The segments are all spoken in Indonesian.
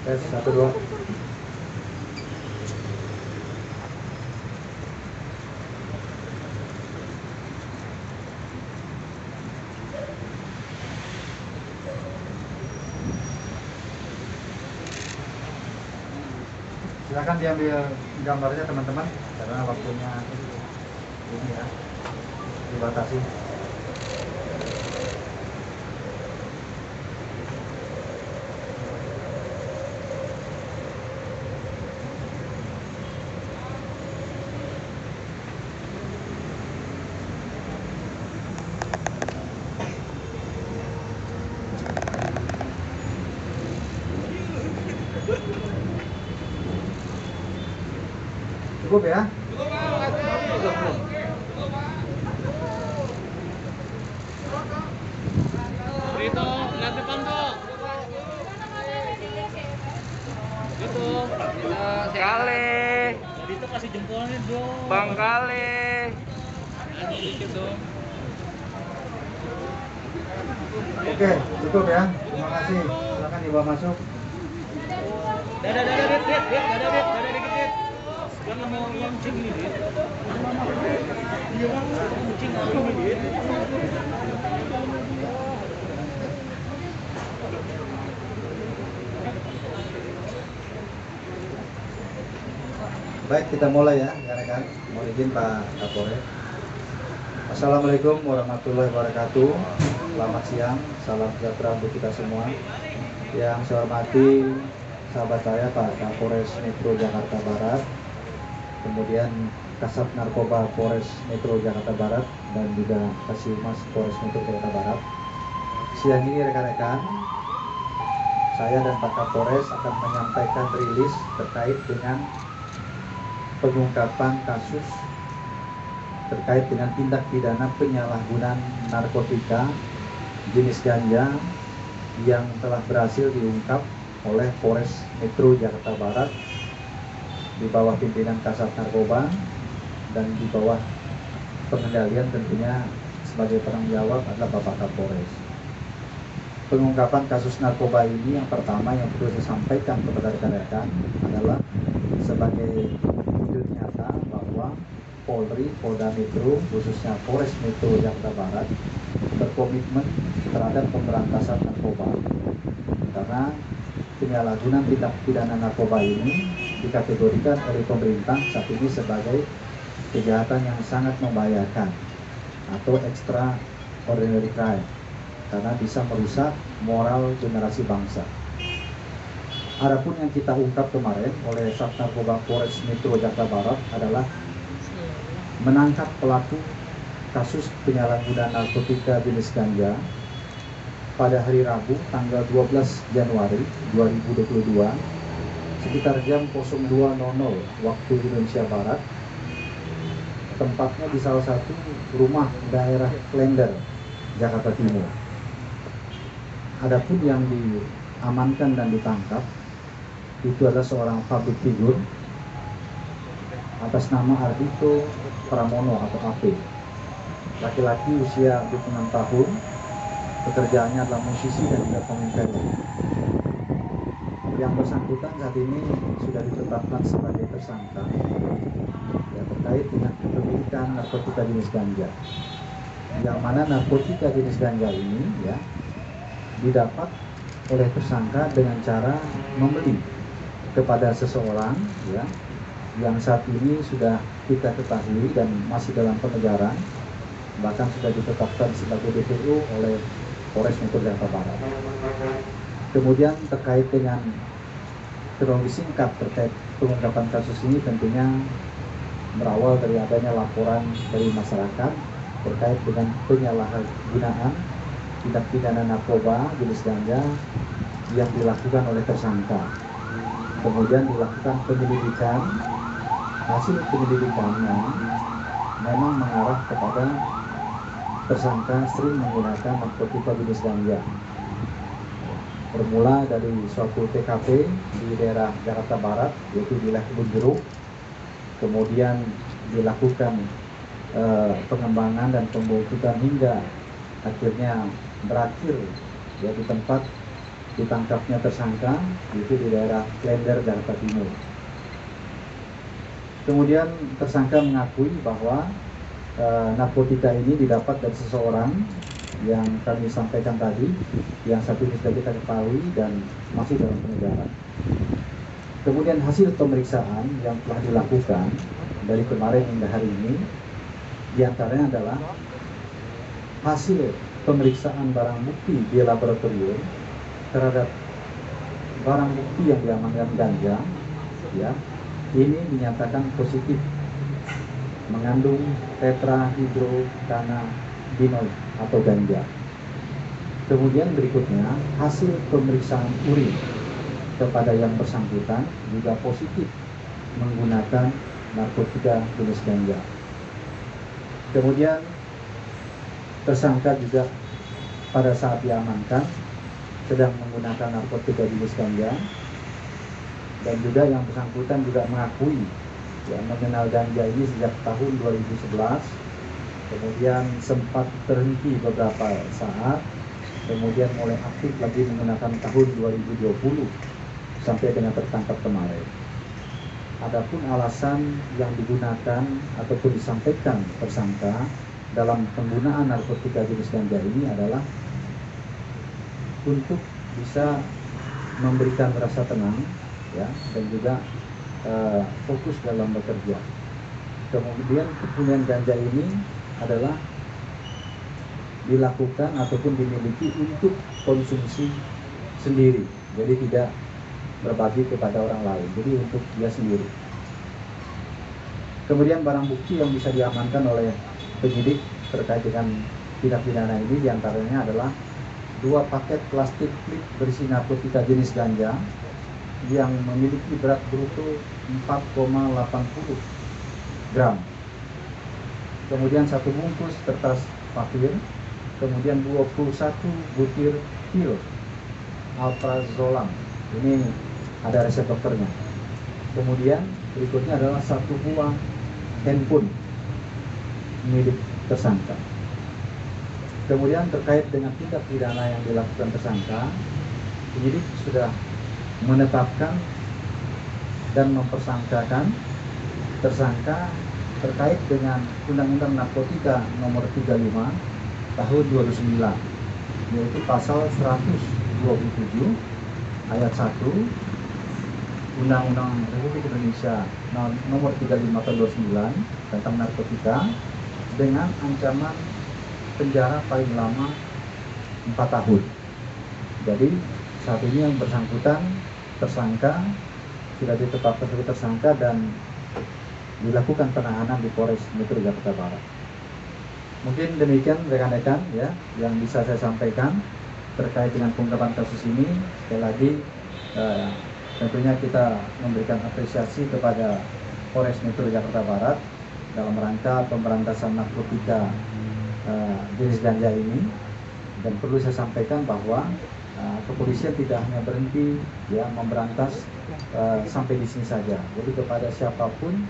Tes 1 2. Silakan diambil gambarnya teman-teman, karena waktunya ini ya dibatasi. Cukup ya? Rito, lihat depan tuh. Itu, Kale, Rito kasih jempolnya dong. Bang Kale. Aduh, dikit dong. Oke, cukup ya. Terima kasih. Silakan dibawa masuk. Dada, dada dikit, Dit. Kan mau launching ini, Dit. Iya, Bang. Launching ini, Dit. Baik, kita mulai ya, rekan-rekan. Mohon izin Pak Kapolres. Assalamualaikum warahmatullahi wabarakatuh. Selamat siang, salam sejahtera untuk kita semua. Yang saya hormati sahabat saya Pak Kapolres Metro Jakarta Barat, kemudian Kasat Narkoba Polres Metro Jakarta Barat, dan juga Kasihmas Polres Metro Jakarta Barat. Siang ini rekan-rekan, saya dan Pak Kapolres akan menyampaikan rilis terkait dengan pengungkapan kasus terkait dengan tindak pidana penyalahgunaan narkotika jenis ganja yang telah berhasil diungkap oleh Polres Metro Jakarta Barat di bawah pimpinan Kasat Narkoba dan di bawah pengendalian tentunya sebagai penanggung jawab adalah Bapak Kapolres. Pengungkapan kasus narkoba ini yang pertama yang perlu saya sampaikan kepada rekan-rekan adalah sebagai wujud nyata bahwa Polri, Polda Metro, khususnya Polres Metro Jakarta Barat berkomitmen terhadap pemberantasan narkoba, karena penyalahgunaan tindak pidana narkoba ini dikategorikan oleh pemerintah saat ini sebagai kejahatan yang sangat membahayakan atau extraordinary crime, karena bisa merusak moral generasi bangsa. Adapun yang kita ungkap kemarin oleh Sat Narkoba Polres Metro Jakarta Barat adalah menangkap pelaku kasus penyalahgunaan narkotika jenis ganja pada hari Rabu tanggal 12 Januari 2022 sekitar jam 02.00 waktu Indonesia Barat, tempatnya di salah satu rumah daerah Klender, Jakarta Timur. Adapun yang diamankan dan ditangkap itu adalah seorang public figure atas nama Ardito Pramono atau AP, laki-laki usia 26 tahun, pekerjaannya adalah musisi dan juga pemain film. Yang bersangkutan saat ini sudah ditetapkan sebagai tersangka ya, terkait dengan kepemilikan narkotika jenis ganja, yang mana narkotika jenis ganja ini ya didapat oleh tersangka dengan cara membeli kepada seseorang ya, yang saat ini sudah kita ketahui dan masih dalam pengejaran, bahkan sudah ditetapkan sebagai DPO oleh Polres Metro Jakarta Barat. Kemudian terkait dengan kronologi singkat terkait pengungkapan kasus ini tentunya berawal dari adanya laporan dari masyarakat terkait dengan penyalahgunaan tindak pidana narkoba jenis ganja yang dilakukan oleh tersangka. Kemudian dilakukan penyelidikan, hasil penyelidikannya memang mengarah kepada tersangka sering menggunakan narkotika jenis ganja. Bermula dari suatu TKP di daerah Jakarta Barat, yaitu di wilayah Kebun Jeruk, kemudian dilakukan pengembangan dan pembuntutan hingga akhirnya berakhir ya di tempat ditangkapnya tersangka itu di daerah Klender, Jakarta Timur. Kemudian tersangka mengakui bahwa narkotika ini didapat dari seseorang yang kami sampaikan tadi, yang satu ini sudah kita ketahui dan masih dalam pengejaran. Kemudian hasil pemeriksaan yang telah dilakukan dari kemarin hingga hari ini, diantaranya adalah hasil pemeriksaan barang bukti di laboratorium terhadap barang bukti yang diamankan ganja, ya, ini dinyatakan positif mengandung tetrahydrocannabinol atau ganja. Kemudian berikutnya hasil pemeriksaan urin kepada yang bersangkutan juga positif menggunakan narkotika jenis ganja. Kemudian tersangka juga pada saat diamankan sedang menggunakan narkotika jenis ganja, dan juga yang bersangkutan juga mengakui ya, mengenal ganja ini sejak tahun 2011, kemudian sempat terhenti beberapa saat, kemudian mulai aktif lagi menggunakan tahun 2020 sampai dengan tertangkap kemarin. Adapun alasan yang digunakan ataupun disampaikan tersangka dalam penggunaan narkotika jenis ganja ini adalah untuk bisa memberikan rasa tenang, ya, dan juga fokus dalam bekerja. Kemudian kepunyaan ganja ini adalah dilakukan ataupun dimiliki untuk konsumsi sendiri, jadi tidak berbagi kepada orang lain, jadi untuk dia sendiri. Kemudian barang bukti yang bisa diamankan oleh penyidik terkait dengan tindak pidana ini diantaranya adalah 2 paket plastik klip berisi narkotika jenis ganja yang memiliki berat bruto 4,80 gram. Kemudian 1 bungkus kertas papir, kemudian 21 butir pil alprazolam. Ini ada resep dokternya. Kemudian berikutnya adalah 1 buah handphone milik tersangka. Kemudian terkait dengan tindak pidana yang dilakukan tersangka, penyidik sudah menetapkan dan mempersangkakan tersangka terkait dengan Undang-Undang Narkotika Nomor 35 Tahun 2009, yaitu pasal 127 ayat 1 Undang-Undang Republik Indonesia Nomor 35 Tahun 2009 tentang narkotika dengan ancaman penjara paling lama 4 tahun. Jadi saat ini yang bersangkutan tersangka sudah ditetapkan sebagai tersangka dan dilakukan penahanan di Polres Metro Jakarta Barat. Mungkin demikian rekan-rekan ya yang bisa saya sampaikan terkait dengan pengungkapan kasus ini. Sekali lagi tentunya kita memberikan apresiasi kepada Polres Metro Jakarta Barat dalam rangka pemberantasan narkotika jenis ganja ini. Dan perlu saya sampaikan bahwa kepolisian tidak hanya berhenti ya memberantas sampai di sini saja. Jadi kepada siapapun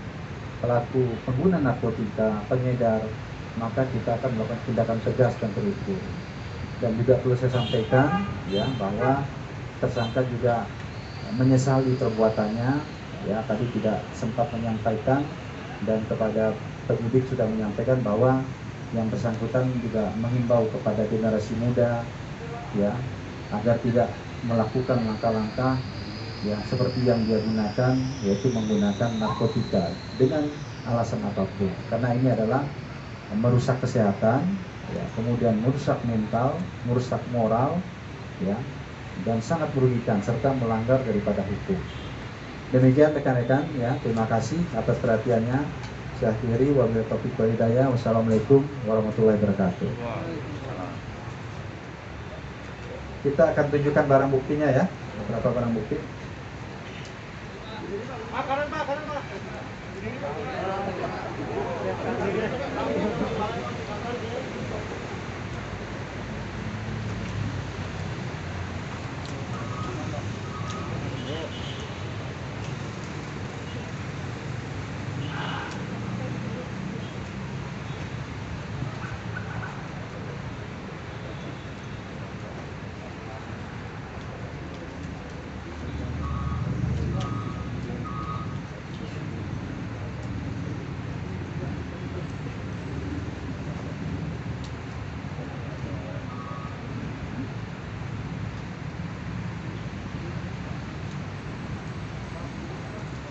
pelaku pengguna narkotika, pengedar, maka kita akan melakukan tindakan tegas dan terukur. Dan juga perlu saya sampaikan ya bahwa tersangka juga menyesali perbuatannya, ya tadi tidak sempat menyampaikan, dan kepada penyidik sudah menyampaikan bahwa yang bersangkutan juga mengimbau kepada generasi muda ya agar tidak melakukan langkah-langkah ya seperti yang dia gunakan, yaitu menggunakan narkotika dengan alasan apapun, karena ini adalah merusak kesehatan ya, kemudian merusak mental, merusak moral ya, dan sangat merugikan serta melanggar daripada hukum. Demikian rekan-rekan ya, terima kasih atas perhatiannya. Saya akhiri, wabillahi taufiq wal hidayah. Wassalamualaikum warahmatullahi wabarakatuh. Kita akan tunjukkan barang buktinya ya, beberapa barang bukti. Kanan Pak, kanan Pak.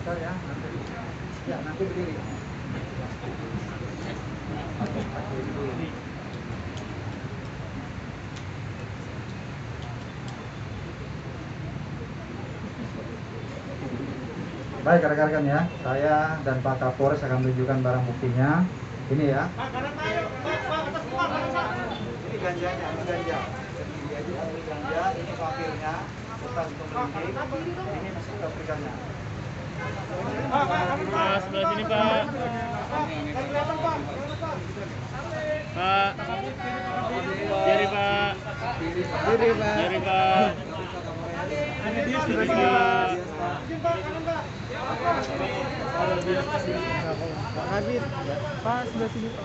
Bentar ya, nanti berdiri. Baik rekan-rekan ya, saya dan Pak Kapolres akan menunjukkan barang buktinya. Ini ya. Ini ganjanya, ini ganja. Ini ganja, ini papirnya, bekas untuk melindungi. Ini masuk ke Afrikanya. Pak, sebelah sini Pak. Pak. Kiri Pak. Kiri Pak. Kiri Pak. Pak Habib. Pak sebelah sini Pak.